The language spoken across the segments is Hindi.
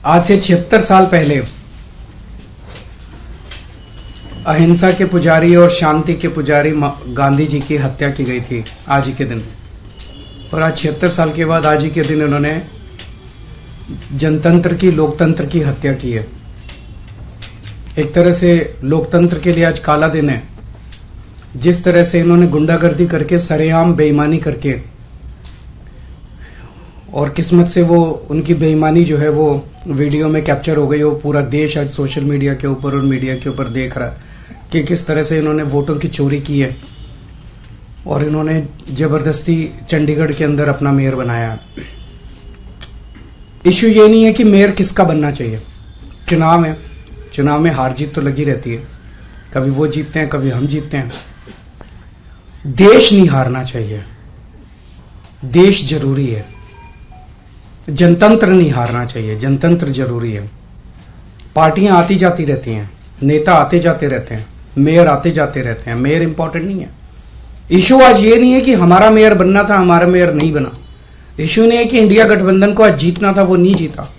आज से 76 साल पहले अहिंसा के पुजारी और शांति के पुजारी गांधी जी की हत्या की गई थी आज ही के दिन। और आज 76 साल के बाद आज ही के दिन इन्होंने जनतंत्र की, लोकतंत्र की हत्या की है। एक तरह से लोकतंत्र के लिए आज काला दिन है। जिस तरह से इन्होंने गुंडागर्दी करके, सरेआम बेईमानी करके, और किस्मत से वो उनकी बेईमानी जो है वो वीडियो में कैप्चर हो गई। वो पूरा देश आज सोशल मीडिया के ऊपर और मीडिया के ऊपर देख रहा है कि किस तरह से इन्होंने वोटों की चोरी की है और इन्होंने जबरदस्ती चंडीगढ़ के अंदर अपना मेयर बनाया। इश्यू ये नहीं है कि मेयर किसका बनना चाहिए। चुनाव है, चुनाव में हार जीत तो लगी रहती है, कभी वो जीतते हैं कभी हम जीतते हैं। देश नहीं हारना चाहिए, देश जरूरी है। जनतंत्र नहीं हारना चाहिए, जनतंत्र जरूरी है। पार्टियां आती जाती रहती हैं, नेता आते जाते रहते हैं, मेयर आते जाते रहते हैं। मेयर इंपॉर्टेंट नहीं है। इशू आज ये नहीं है कि हमारा मेयर बनना था, हमारा मेयर नहीं बना। इशू नहीं है कि इंडिया गठबंधन को आज जीतना था, वो नहीं जीता।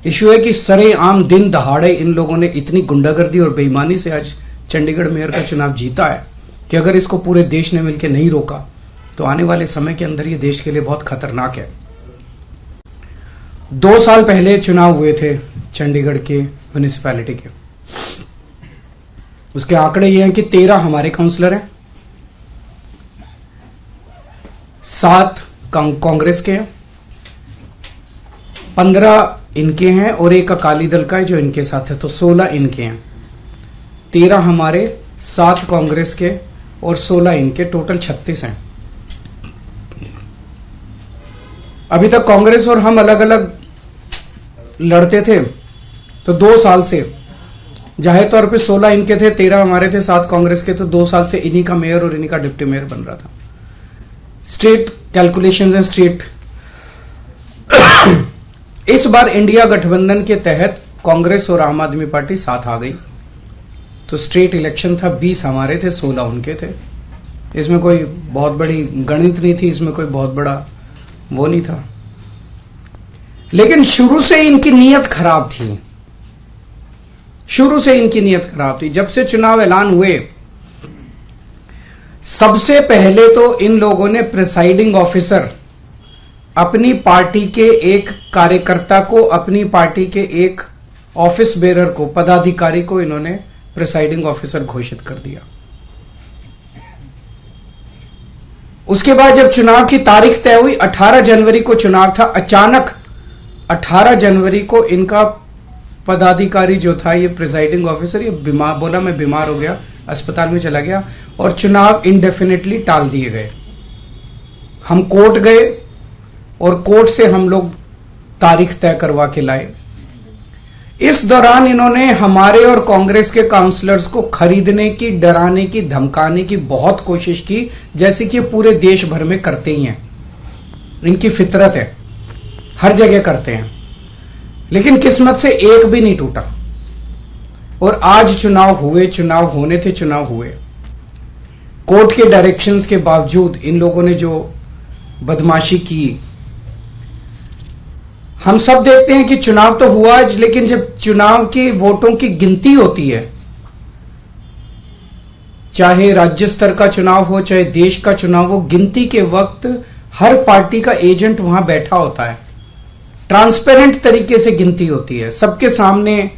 इशू है कि सरेआम दिन दहाड़े इन लोगों ने इतनी गुंडागर्दी और बेईमानी से आज चंडीगढ़ मेयर का चुनाव जीता है कि अगर इसको पूरे देश ने मिलकर नहीं रोका तो आने वाले समय के अंदर ये देश के लिए बहुत खतरनाक है। 2 साल पहले चुनाव हुए थे चंडीगढ़ के म्युनिसिपैलिटी के। उसके आंकड़े ये हैं कि 13 हमारे काउंसलर हैं, 7 कांग्रेस के हैं, 15 इनके हैं और 1 अकाली दल का है जो इनके साथ है, तो 16 इनके हैं। 13 हमारे, 7 कांग्रेस के और 16 इनके, टोटल 36 हैं। अभी तक कांग्रेस और हम अलग अलग लड़ते थे, तो 2 साल से जाहिर तौर पे 16 इनके थे, 13 हमारे थे, 7 कांग्रेस के, तो 2 साल से इन्हीं का मेयर और इन्हीं का डिप्टी मेयर बन रहा था। स्ट्रेट कैलकुलेशंस हैं, स्ट्रेट। इस बार इंडिया गठबंधन के तहत कांग्रेस और आम आदमी पार्टी साथ आ गई, तो स्ट्रेट इलेक्शन था। 20 हमारे थे, 16 उनके थे। इसमें कोई बहुत बड़ी गणित नहीं थी, इसमें कोई बहुत बड़ा वो नहीं था। लेकिन शुरू से इनकी नीयत खराब थी, शुरू से इनकी नीयत खराब थी। जब से चुनाव ऐलान हुए, सबसे पहले तो इन लोगों ने प्रिसाइडिंग ऑफिसर, अपनी पार्टी के एक कार्यकर्ता को, अपनी पार्टी के एक ऑफिस बेरर को, पदाधिकारी को इन्होंने प्रिसाइडिंग ऑफिसर घोषित कर दिया। उसके बाद जब चुनाव की तारीख तय हुई, 18 जनवरी को चुनाव था, अचानक 18 जनवरी को इनका पदाधिकारी जो था, ये प्रिसाइडिंग ऑफिसर, ये बीमार, बोला मैं बीमार हो गया, अस्पताल में चला गया और चुनाव इंडेफिनेटली टाल दिए गए। हम कोर्ट गए और कोर्ट से हम लोग तारीख तय करवा के लाए। इस दौरान इन्होंने हमारे और कांग्रेस के काउंसलर्स को खरीदने की, डराने की, धमकाने की बहुत कोशिश की, जैसे कि पूरे देश भर में करते ही हैं। इनकी फितरत है, हर जगह करते हैं। लेकिन किस्मत से एक भी नहीं टूटा और आज चुनाव हुए, चुनाव होने थे, चुनाव हुए। कोर्ट के डायरेक्शंस के बावजूद इन लोगों ने जो बदमाशी की, हम सब देखते हैं कि चुनाव तो हुआ, लेकिन जब चुनाव के वोटों की गिनती होती है, चाहे राज्य स्तर का चुनाव हो, चाहे देश का चुनाव हो, गिनती के वक्त हर पार्टी का एजेंट वहां बैठा होता है। ट्रांसपेरेंट तरीके से गिनती होती है, सबके सामने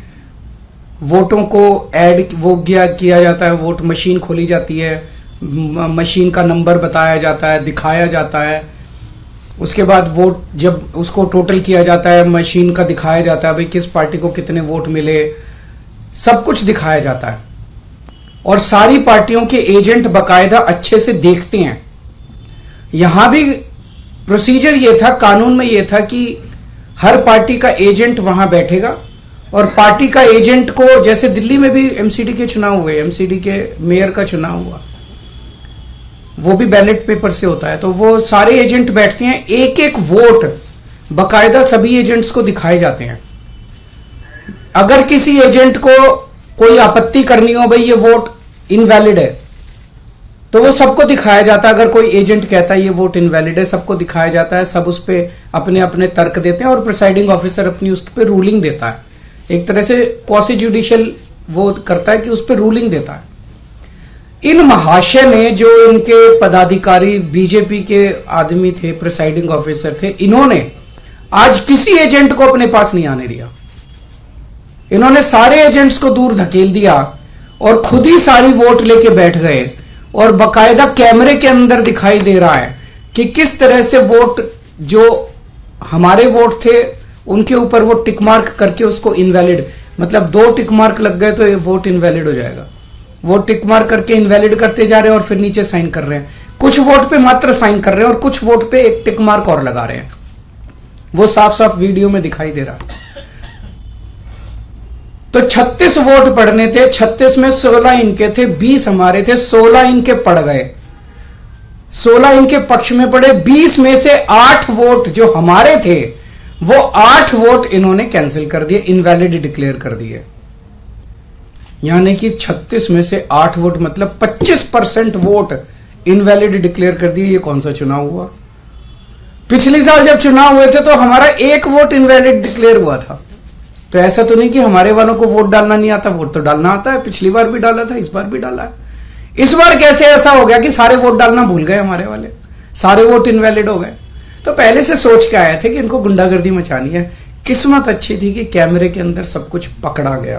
वोटों को ऐड वो किया जाता है, वोट मशीन खोली जाती है, मशीन का नंबर बताया जाता है, दिखाया जाता है। उसके बाद वोट जब उसको टोटल किया जाता है, मशीन का दिखाया जाता है भाई किस पार्टी को कितने वोट मिले, सब कुछ दिखाया जाता है। और सारी पार्टियों के एजेंट बाकायदा अच्छे से देखते हैं। यहां भी प्रोसीजर ये था, कानून में ये था कि हर पार्टी का एजेंट वहां बैठेगा और पार्टी का एजेंट को, जैसे दिल्ली में भी एमसीडी के चुनाव हुए, एमसीडी के मेयर का चुनाव हुआ, वो भी बैलेट पेपर से होता है, तो वो सारे एजेंट बैठते हैं, एक एक वोट बाकायदा सभी एजेंट्स को दिखाए जाते हैं। अगर किसी एजेंट को कोई आपत्ति करनी हो, भाई ये वोट इनवैलिड है, तो वो सबको दिखाया जाता है। अगर कोई एजेंट कहता है ये वोट इनवैलिड है, सबको दिखाया जाता है, सब उस पर अपने अपने तर्क देते हैं और प्रिसाइडिंग ऑफिसर अपनी उस पर रूलिंग देता है। एक तरह से क्वासी जुडिशियल वो करता है कि उस पर रूलिंग देता है। इन महाशय ने, जो इनके पदाधिकारी बीजेपी के आदमी थे, प्रिसाइडिंग ऑफिसर थे, इन्होंने आज किसी एजेंट को अपने पास नहीं आने दिया। इन्होंने सारे एजेंट्स को दूर धकेल दिया और खुद ही सारी वोट लेके बैठ गए और बकायदा कैमरे के अंदर दिखाई दे रहा है कि किस तरह से वोट, जो हमारे वोट थे उनके ऊपर वो टिक मार्क करके उसको इनवैलिड, मतलब 2 टिक मार्क लग गए तो ये वोट इनवैलिड हो जाएगा। वो टिक मार्क करके इनवैलिड करते जा रहे हैं और फिर नीचे साइन कर रहे हैं। कुछ वोट पे मात्र साइन कर रहे हैं और कुछ वोट पे एक टिक मार्क और लगा रहे हैं। वो साफ साफ वीडियो में दिखाई दे रहा है। तो 36 वोट पड़ने थे, 36 में 16 इनके थे, 20 हमारे थे, 16 इनके पड़ गए, 16 इनके पक्ष में पड़े। 20 में से 8 वोट जो हमारे थे वो 8 वोट इन्होंने कैंसिल कर दिए, इनवैलिड डिक्लेयर कर दिए। यानी कि 36 में से 8 वोट मतलब 25% वोट इनवैलिड डिक्लेयर कर दिए। ये कौन सा चुनाव हुआ? पिछले साल जब चुनाव हुए थे तो हमारा 1 वोट इनवैलिड डिक्लेयर हुआ था। तो ऐसा तो नहीं कि हमारे वालों को वोट डालना नहीं आता, वोट तो डालना आता है। पिछली बार भी डाला था, इस बार भी डाला है। इस बार कैसे ऐसा हो गया कि सारे वोट डालना भूल गए हमारे वाले, सारे वोट इनवैलिड हो गए? तो पहले से सोच के आए थे कि इनको गुंडागर्दी मचानी है। किस्मत अच्छी थी कि कैमरे के अंदर सब कुछ पकड़ा गया।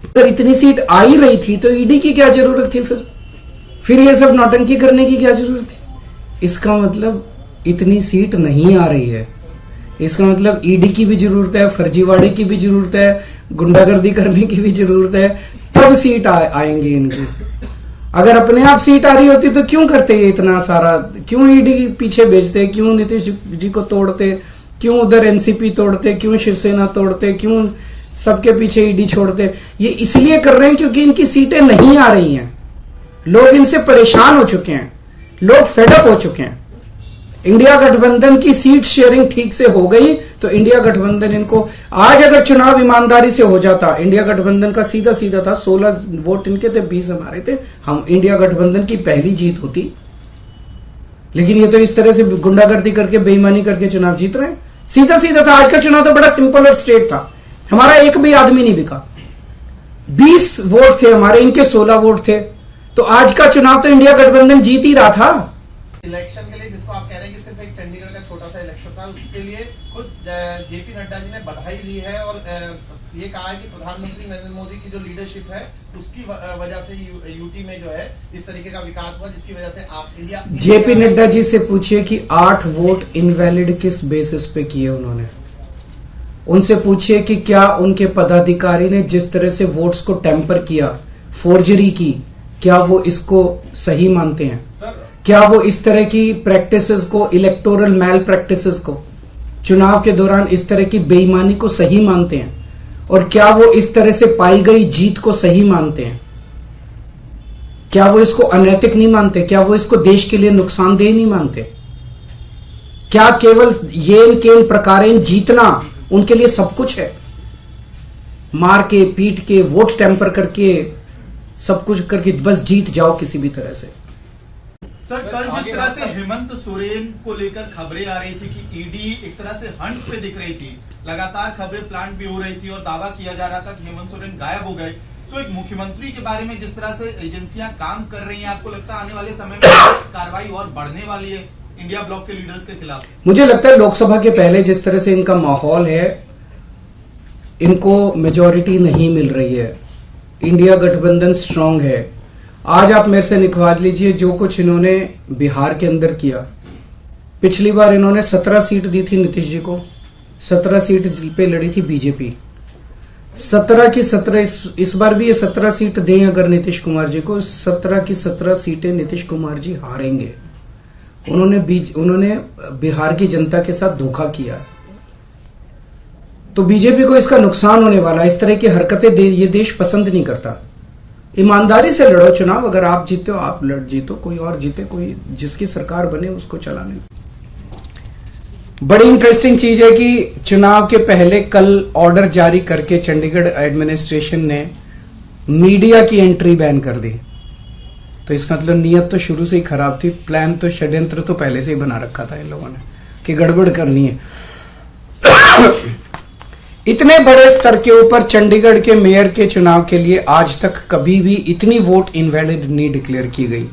अगर इतनी सीट आ ही रही थी तो ईडी की क्या जरूरत थी? फिर ये सब नौटंकी करने की क्या जरूरत थी? इसका मतलब इतनी सीट नहीं आ रही है, इसका मतलब ईडी की भी जरूरत है, फर्जीवाड़े की भी जरूरत है, गुंडागर्दी करने की भी जरूरत है, तब सीट आएंगी इनकी। अगर अपने आप सीट आ रही होती तो क्यों करते ये इतना सारा? क्यों ईडी पीछे भेजते? क्यों नीतीश जी को तोड़ते? क्यों उधर एनसीपी तोड़ते? क्यों शिवसेना तोड़ते? क्यों सबके पीछे ईडी छोड़ते? ये इसलिए कर रहे हैं क्योंकि इनकी सीटें नहीं आ रही हैं। लोग इनसे परेशान हो चुके हैं, लोग फेडअप हो चुके हैं। इंडिया गठबंधन की सीट शेयरिंग ठीक से हो गई तो इंडिया गठबंधन इनको, आज अगर चुनाव ईमानदारी से हो जाता, इंडिया गठबंधन का सीधा सीधा था, 16 वोट इनके थे, 20 हमारे थे, हम इंडिया गठबंधन की पहली जीत होती। लेकिन ये तो इस तरह से गुंडागर्दी करके, बेईमानी करके चुनाव जीत रहे हैं। सीधा सीधा था। आज का चुनाव तो बड़ा सिंपल और स्ट्रेट था। हमारा एक भी आदमी नहीं बिका। 20 वोट थे हमारे, इनके 16 वोट थे। तो आज का चुनाव तो इंडिया गठबंधन जीत ही रहा था। इलेक्शन के लिए जिसको आप कह रहे हैं कि सिर्फ एक चंडीगढ़ का छोटा सा इलेक्शन था, उसके लिए खुद जेपी नड्डा जी ने बधाई दी है और ये कहा है कि प्रधानमंत्री नरेंद्र मोदी की जो लीडरशिप है उसकी वजह से यूटी में जो है इस तरीके का विकास हुआ, जिसकी वजह से आप इंडिया। जेपी नड्डा जी से पूछिए कि 8 वोट इनवैलिड किस बेसिस पे किए उन्होंने। उनसे पूछिए कि क्या उनके पदाधिकारी ने जिस तरह से वोट्स को टेम्पर किया, फोर्जरी की, क्या वो इसको सही मानते हैं? क्या वो इस तरह की प्रैक्टिसेस को, इलेक्टोरल मैल प्रैक्टिसेस को, चुनाव के दौरान इस तरह की बेईमानी को सही मानते हैं? और क्या वो इस तरह से पाई गई जीत को सही मानते हैं? क्या वो इसको अनैतिक नहीं मानते? क्या वो इसको देश के लिए नुकसानदेह नहीं मानते? क्या केवल येन केन प्रकारेण जीतना उनके लिए सब कुछ है? मार के, पीट के, वोट टेम्पर करके, सब कुछ करके बस जीत जाओ किसी भी तरह से। सर, कल जिस तरह से हेमंत सोरेन को लेकर खबरें आ रही थी कि ईडी एक तरह से हंट पे दिख रही थी, लगातार खबरें प्लांट भी हो रही थी और दावा किया जा रहा था कि हेमंत सोरेन गायब हो गए, तो एक मुख्यमंत्री के बारे में जिस तरह से एजेंसियां काम कर रही हैं, आपको लगता है आने वाले समय में कार्रवाई और बढ़ने वाली है इंडिया ब्लॉक के लीडर्स के खिलाफ? मुझे लगता है लोकसभा के पहले जिस तरह से इनका माहौल है, इनको मेजॉरिटी नहीं मिल रही है। इंडिया गठबंधन स्ट्रांग है। आज आप मेरे से निकलवा लीजिए जो कुछ इन्होंने बिहार के अंदर किया। पिछली बार इन्होंने 17 सीट दी थी नीतीश जी को, 17 सीट पे लड़ी थी बीजेपी, 17 की 17। इस बार भी ये 17 सीट दें अगर नीतीश कुमार जी को, 17 की 17 सीटें नीतीश कुमार जी हारेंगे। उन्होंने बिहार की जनता के साथ धोखा किया, तो बीजेपी को इसका नुकसान होने वाला। इस तरह की हरकतें ये देश पसंद नहीं करता। ईमानदारी से लड़ो चुनाव, अगर आप जीते हो आप जीतो, कोई और जीते, कोई जिसकी सरकार बने उसको चलाने। बड़ी इंटरेस्टिंग चीज है कि चुनाव के पहले कल ऑर्डर जारी करके चंडीगढ़ एडमिनिस्ट्रेशन ने मीडिया की एंट्री बैन कर दी। तो इसका मतलब नीयत तो शुरू से ही खराब थी, प्लान तो षड्यंत्र तो पहले से ही बना रखा था इन लोगों ने कि गड़बड़ करनी है। इतने बड़े स्तर के ऊपर चंडीगढ़ के मेयर के चुनाव के लिए आज तक कभी भी इतनी वोट इनवैलिड नहीं डिक्लेयर की गई।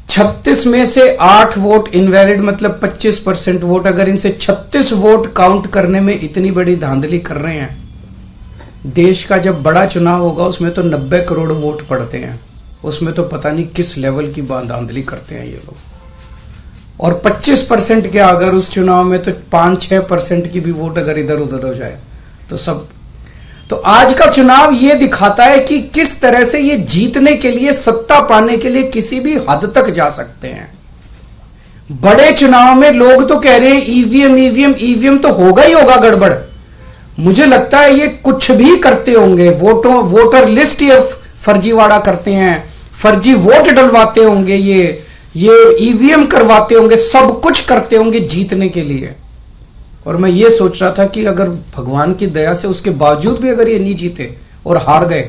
36 में से 8 वोट इनवैलिड, मतलब 25% वोट। अगर इनसे 36 वोट काउंट करने में इतनी बड़ी धांधली कर रहे हैं, देश का जब बड़ा चुनाव होगा उसमें तो 90 करोड़ वोट पड़ते हैं, उसमें तो पता नहीं किस लेवल की धांधली करते हैं ये लोग। और 25% के अगर उस चुनाव में तो 5-6% की भी वोट अगर इधर उधर हो जाए तो सब। तो आज का चुनाव ये दिखाता है कि किस तरह से ये जीतने के लिए, सत्ता पाने के लिए किसी भी हद तक जा सकते हैं। बड़े चुनाव में लोग तो कह रहे हैं ईवीएम तो होगा ही होगा गड़बड़। मुझे लगता है ये कुछ भी करते होंगे, वोटर लिस्ट ये फर्जीवाड़ा करते हैं, फर्जी वोट डलवाते होंगे, ये ईवीएम करवाते होंगे, सब कुछ करते होंगे जीतने के लिए। और मैं ये सोच रहा था कि अगर भगवान की दया से उसके बावजूद भी अगर ये नहीं जीते और हार गए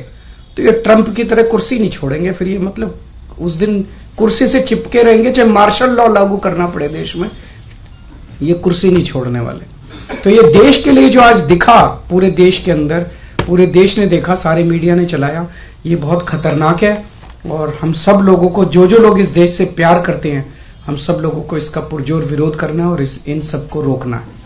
तो ये ट्रंप की तरह कुर्सी नहीं छोड़ेंगे। फिर ये मतलब उस दिन कुर्सी से चिपके रहेंगे, चाहे मार्शल लॉ लागू करना पड़े देश में, ये कुर्सी नहीं छोड़ने वाले। तो ये देश के लिए जो आज दिखा, पूरे देश के अंदर, पूरे देश ने देखा, सारे मीडिया ने चलाया, ये बहुत खतरनाक है। और हम सब लोगों को, जो लोग इस देश से प्यार करते हैं, हम सब लोगों को इसका पुरजोर विरोध करना है और इन सबको रोकना है।